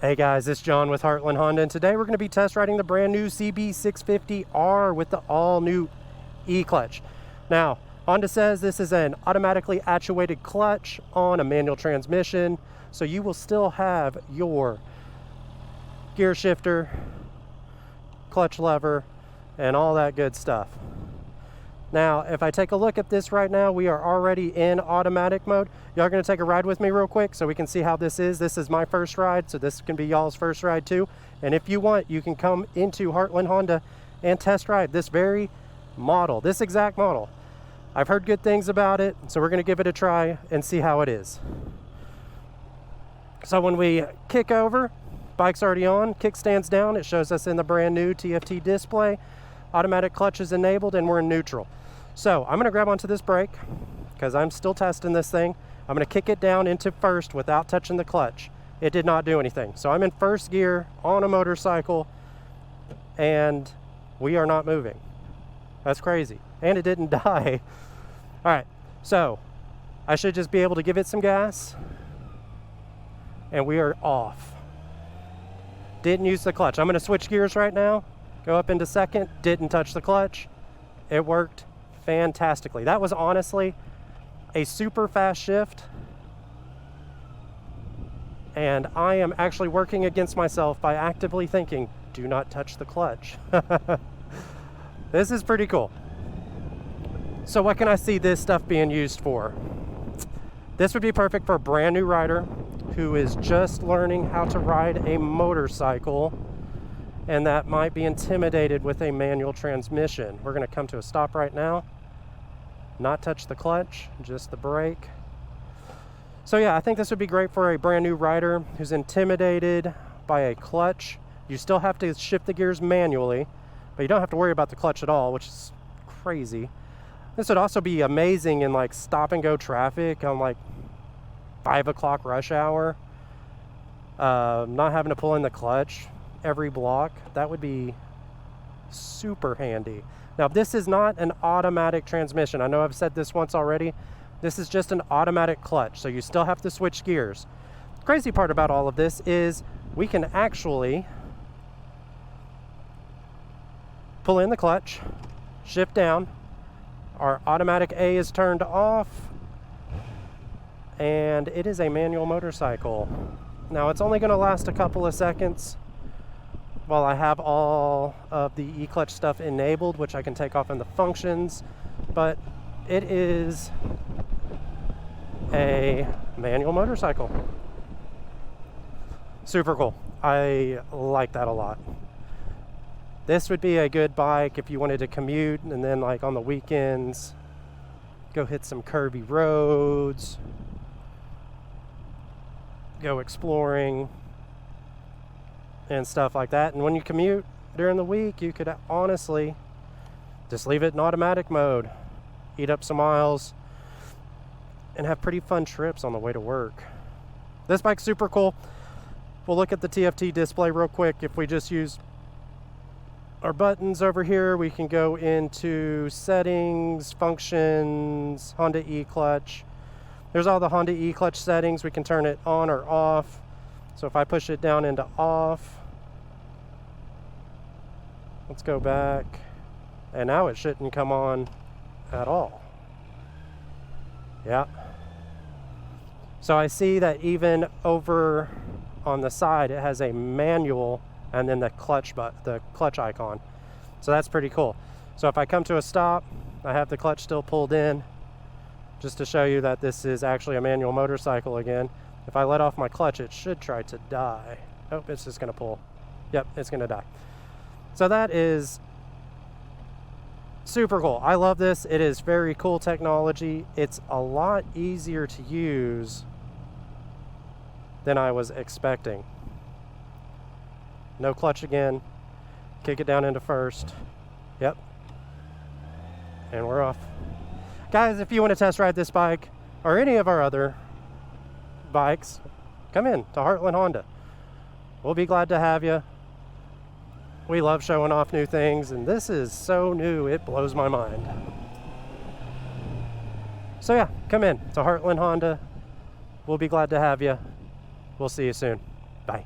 Hey guys, it's John with Heartland Honda, and today we're going to be test riding the brand new CB650R with the all new E-clutch. Now, Honda says this is an automatically actuated clutch on a manual transmission, so you will still have your gear shifter, clutch lever, and all that good stuff. Now, if I take a look at this right now, we are already in automatic mode. Y'all gonna take a ride with me real quick so we can see how this is. This is my first ride, so this can be y'all's first ride too. And if you want, you can come into Heartland Honda and test ride this very model, this exact model. I've heard good things about it, so we're gonna give it a try and see how it is. So when we kick over, bike's already on, kickstand's down, it shows us in the brand new TFT display. Automatic clutch is enabled and we're in neutral. So I'm gonna grab onto this brake because I'm still testing this thing. I'm gonna kick it down into first without touching the clutch. It did not do anything. So I'm in first gear on a motorcycle and we are not moving. That's crazy. And it didn't die. All right, so I should just be able to give it some gas and we are off. Didn't use the clutch. I'm gonna switch gears right now, go up into second, didn't touch the clutch. It worked fantastically. That was honestly a super fast shift, and I am actually working against myself by actively thinking, do not touch the clutch. This is pretty cool. So what can I see this stuff being used for? This would be perfect for a brand new rider who is just learning how to ride a motorcycle and that might be intimidated with a manual transmission. We're gonna come to a stop right now, not touch the clutch, just the brake. So yeah, I think this would be great for a brand new rider who's intimidated by a clutch. You still have to shift the gears manually, but you don't have to worry about the clutch at all, which is crazy. This would also be amazing in like stop and go traffic on like 5 o'clock rush hour. Not having to pull in the clutch every block. That would be super handy. Now, this is not an automatic transmission. I know I've said this once already. This is just an automatic clutch, so you still have to switch gears. The crazy part about all of this is we can actually pull in the clutch, shift down, our automatic A is turned off, and it is a manual motorcycle. Now, it's only gonna last a couple of seconds while I have all of the E-clutch stuff enabled, which I can take off in the functions, but it is a manual motorcycle. Super cool. I like that a lot. This would be a good bike if you wanted to commute and then like on the weekends, go hit some curvy roads, go exploring, and stuff like that. And when you commute during the week, you could honestly just leave it in automatic mode, eat up some miles, and have pretty fun trips on the way to work. This bike's super cool. We'll look at the TFT display real quick. If we just use our buttons over here, we can go into settings, functions, Honda E-clutch. There's all the Honda E-clutch settings. We can turn it on or off. So if I push it down into off, let's go back, and now it shouldn't come on at all. Yeah. So I see that even over on the side, it has a manual and then the clutch icon. So that's pretty cool. So if I come to a stop, I have the clutch still pulled in, just to show you that this is actually a manual motorcycle again. If I let off my clutch, it should try to die. Oh, it's just gonna pull. Yep, it's gonna die. So that is super cool. I love this. It is very cool technology. It's a lot easier to use than I was expecting. No clutch again. Kick it down into first. Yep. And we're off. Guys, if you want to test ride this bike or any of our other bikes, come in to Heartland Honda. We'll be glad to have you. We love showing off new things, and this is so new it blows my mind. So yeah, come in to Heartland Honda. We'll be glad to have you. We'll see you soon. Bye.